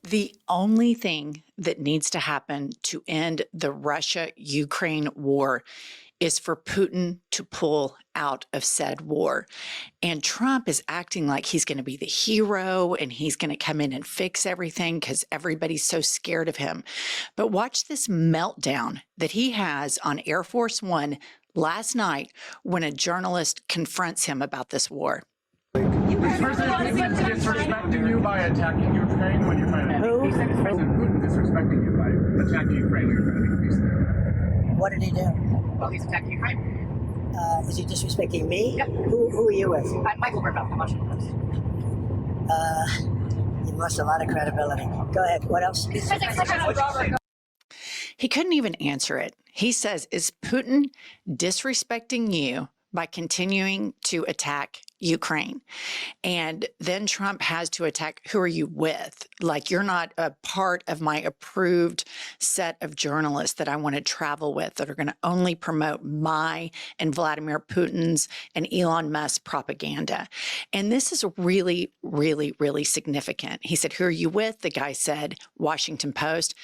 The only thing that needs to happen to end the Russia-Ukraine war is for Putin to pull out of said war. And Trump is acting like he's going to be the hero and he's going to come in and fix everything because everybody's so scared of him. But watch this meltdown that he has on Air Force One last night when a journalist confronts him about this war. Is President Putin disrespecting you by attacking Ukraine when you're trying to... Who? He said, is President Putin disrespecting you by attacking Ukraine when you're trying to make peace there? What did he do? Well, he's attacking Ukraine. Is he disrespecting me? Yep. Who are you with? I'm Michael Burnell, I'm Washington Post. You lost a lot of credibility. Go ahead. What else? He couldn't even answer it. He says, is Putin disrespecting you by continuing to attack Ukraine? And then Trump has to attack, who are you with? Like, you're not a part of my approved set of journalists that I want to travel with that are going to only promote my and Vladimir Putin's and Elon Musk's propaganda. And this is really, really, really significant. He said, who are you with? The guy said, Washington Post.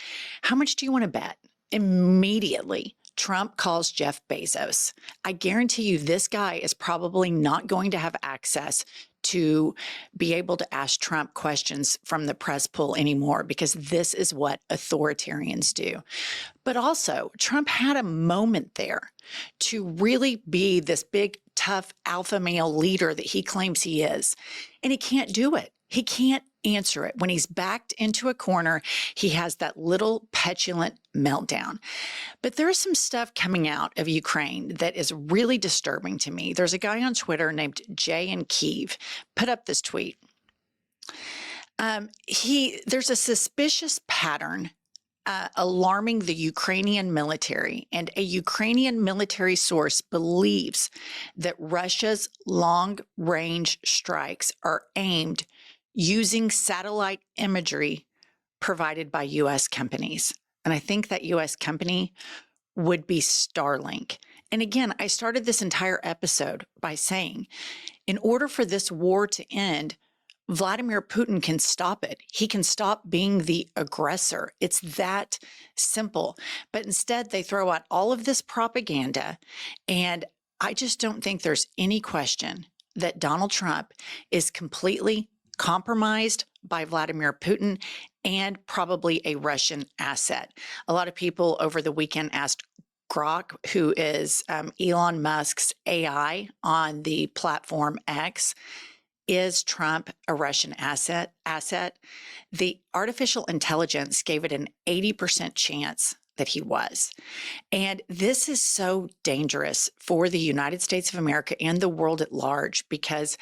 How much do you want to bet? Immediately, Trump calls Jeff Bezos. I guarantee you this guy is probably not going to have access to be able to ask Trump questions from the press pool anymore, because this is what authoritarians do. But also, Trump had a moment there to really be this big, tough alpha male leader that he claims he is. And he can't do it. He can't answer it. When he's backed into a corner, he has that little petulant meltdown. But there's some stuff coming out of Ukraine that is really disturbing to me. There's a guy on Twitter named Jay in Kiev put up this tweet. There's a suspicious pattern alarming the Ukrainian military, and a Ukrainian military source believes that Russia's long-range strikes are aimed using satellite imagery provided by U.S. companies. And I think that U.S. company would be Starlink. And again, I started this entire episode by saying, in order for this war to end, Vladimir Putin can stop it. He can stop being the aggressor. It's that simple. But instead, they throw out all of this propaganda. And I just don't think there's any question that Donald Trump is completely compromised by Vladimir Putin and probably a Russian asset. A lot of people over the weekend asked Grok, who is Elon Musk's AI on the platform X, is Trump a Russian asset? The artificial intelligence gave it an 80% chance that he was. And this is so dangerous for the United States of America and the world at large, because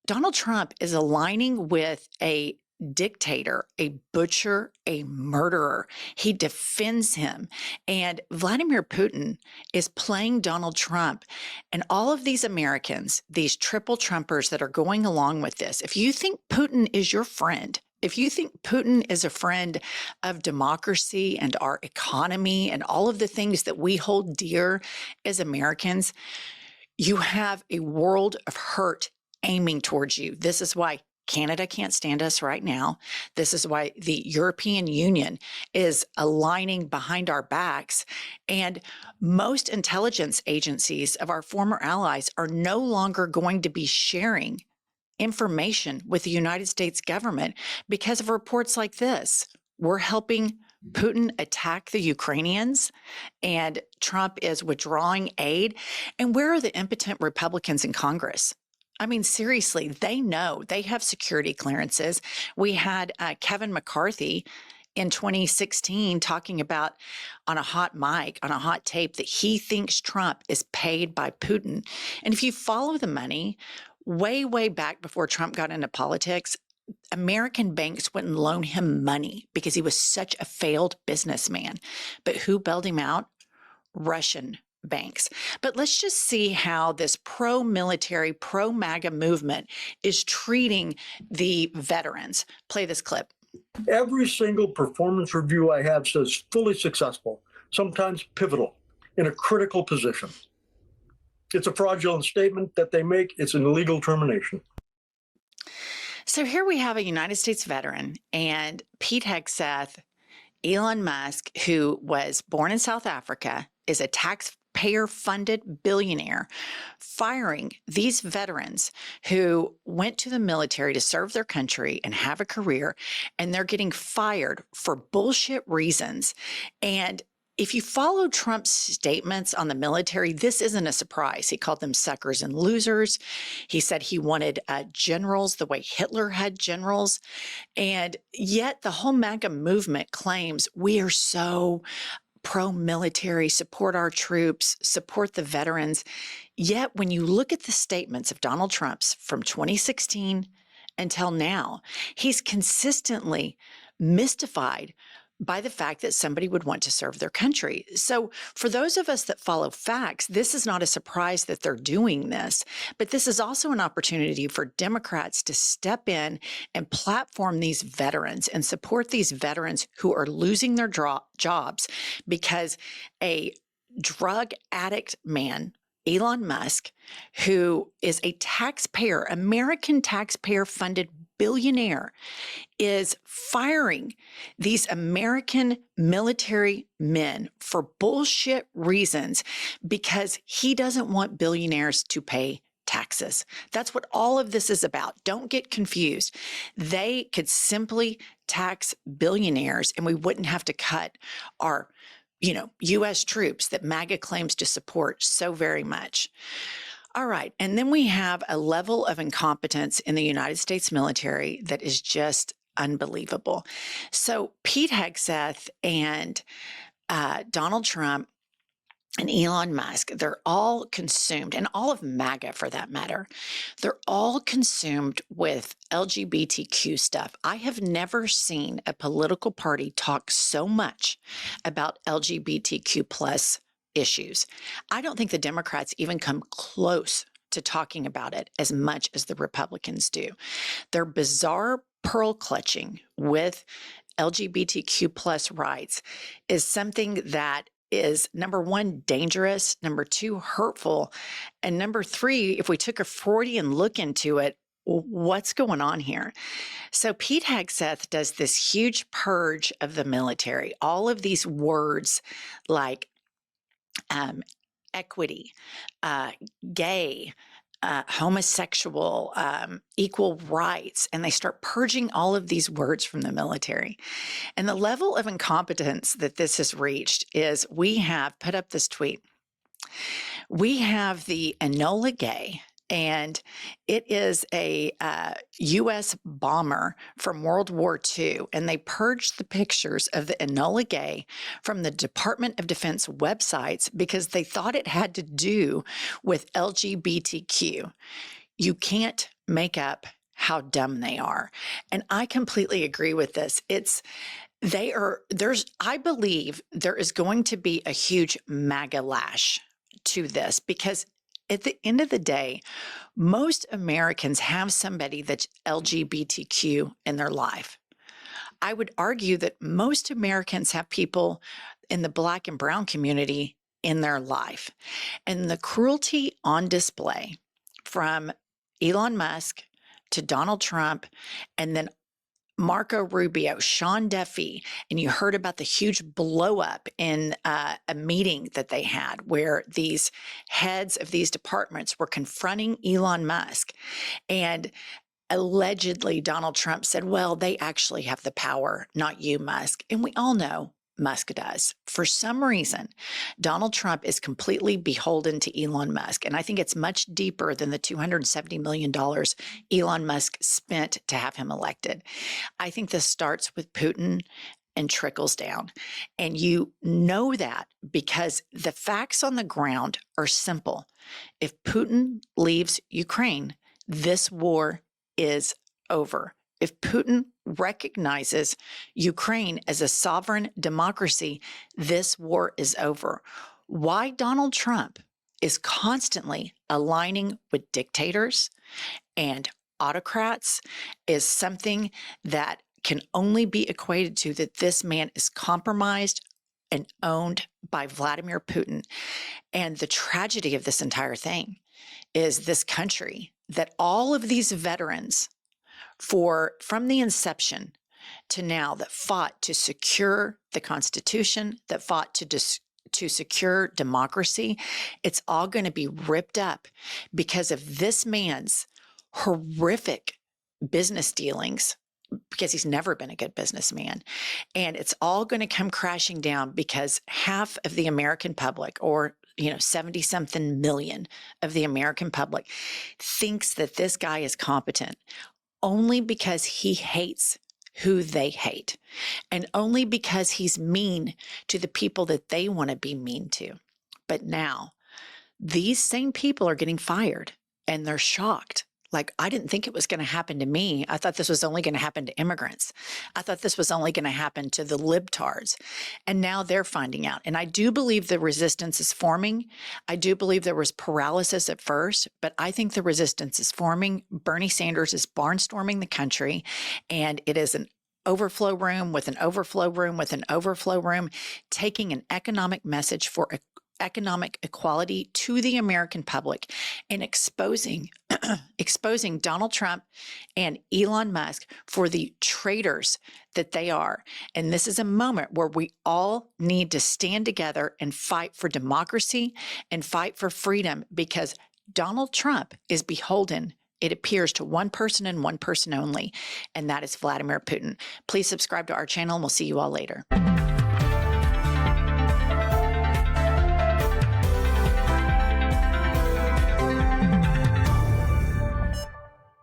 Donald Trump is aligning with a dictator, a butcher, a murderer. He defends him. And Vladimir Putin is playing Donald Trump. And all of these Americans, these triple Trumpers that are going along with this, if you think Putin is your friend, if you think Putin is a friend of democracy and our economy and all of the things that we hold dear as Americans, you have a world of hurt aiming towards you. This is why Canada can't stand us right now. This is why the European Union is aligning behind our backs. And most intelligence agencies of our former allies are no longer going to be sharing information with the United States government because of reports like this. We're helping Putin attack the Ukrainians, and Trump is withdrawing aid. And where are the impotent Republicans in Congress? I mean, seriously, they know. They have security clearances. We had Kevin McCarthy in 2016 talking about on a hot mic, on a hot tape, that he thinks Trump is paid by Putin. And if you follow the money, way, way back before Trump got into politics, American banks wouldn't loan him money because he was such a failed businessman. But who bailed him out? Russian banks. But let's just see how this pro-military, pro-MAGA movement is treating the veterans. Play this clip. Every single performance review I have says fully successful, sometimes pivotal, in a critical position. It's a fraudulent statement that they make. It's an illegal termination. So here we have a United States veteran and Pete Hegseth, Elon Musk, who was born in South Africa, is a taxpayer-funded billionaire, firing these veterans who went to the military to serve their country and have a career, and they're getting fired for bullshit reasons. And if you follow Trump's statements on the military, this isn't a surprise. He called them suckers and losers. He said he wanted generals the way Hitler had generals. And yet the whole MAGA movement claims we are so pro-military, support our troops, support the veterans. Yet when you look at the statements of Donald Trump's from 2016 until now, he's consistently mystified by the fact that somebody would want to serve their country. So for those of us that follow facts, this is not a surprise that they're doing this, but this is also an opportunity for Democrats to step in and platform these veterans and support these veterans who are losing their jobs because a drug addict man, Elon Musk, who is a taxpayer, American taxpayer-funded billionaire, is firing these American military men for bullshit reasons because he doesn't want billionaires to pay taxes. That's what all of this is about. Don't get confused. They could simply tax billionaires and we wouldn't have to cut our, U.S. troops that MAGA claims to support so very much. All right. And then we have a level of incompetence in the United States military that is just unbelievable. So Pete Hegseth and Donald Trump and Elon Musk, they're all consumed, and all of MAGA for that matter, they're all consumed with LGBTQ stuff. I have never seen a political party talk so much about LGBTQ plus issues. I don't think the Democrats even come close to talking about it as much as the Republicans do. Their bizarre pearl clutching with LGBTQ plus rights is something that is, number one, dangerous, number two, hurtful, and number three, if we took a Freudian look into it, what's going on here? So Pete Hegseth does this huge purge of the military. All of these words like equity, gay, homosexual, equal rights, and they start purging all of these words from the military. And the level of incompetence that this has reached is we have put up this tweet. We have the Enola Gay, and it is a U.S. bomber from World War II, and they purged the pictures of the Enola Gay from the Department of Defense websites because they thought it had to do with LGBTQ. You can't make up how dumb they are. And I completely agree with this. I believe there is going to be a huge MAGA lash to this because at the end of the day, most Americans have somebody that's LGBTQ in their life. I would argue that most Americans have people in the Black and brown community in their life. And the cruelty on display from Elon Musk to Donald Trump and then Marco Rubio, Sean Duffy, and you heard about the huge blow up in a meeting that they had where these heads of these departments were confronting Elon Musk. And allegedly Donald Trump said, well, they actually have the power, not you, Musk. And we all know Musk does. For some reason, Donald Trump is completely beholden to Elon Musk. And I think it's much deeper than the $270 million Elon Musk spent to have him elected. I think this starts with Putin and trickles down. And you know that because the facts on the ground are simple. If Putin leaves Ukraine, this war is over. If Putin recognizes Ukraine as a sovereign democracy, this war is over. Why Donald Trump is constantly aligning with dictators and autocrats is something that can only be equated to that this man is compromised and owned by Vladimir Putin. And the tragedy of this entire thing is this country, that all of these veterans from the inception to now, that fought to secure the Constitution, that fought to secure democracy, it's all going to be ripped up because of this man's horrific business dealings, because he's never been a good businessman. And it's all going to come crashing down because half of the American public, or 70 something million of the American public, thinks that this guy is competent only because he hates who they hate, and only because he's mean to the people that they want to be mean to. But now these same people are getting fired and they're shocked. Like, I didn't think it was going to happen to me. I thought this was only going to happen to immigrants. I thought this was only going to happen to the libtards. And now they're finding out. And I do believe the resistance is forming. I do believe there was paralysis at first, but I think the resistance is forming. Bernie Sanders is barnstorming the country, and it is an overflow room with an overflow room with an overflow room, taking an economic message for economic equality to the American public, and exposing Donald Trump and Elon Musk for the traitors that they are. And this is a moment where we all need to stand together and fight for democracy and fight for freedom, because Donald Trump is beholden, it appears, to one person and one person only, and that is Vladimir Putin. Please subscribe to our channel, and we'll see you all later.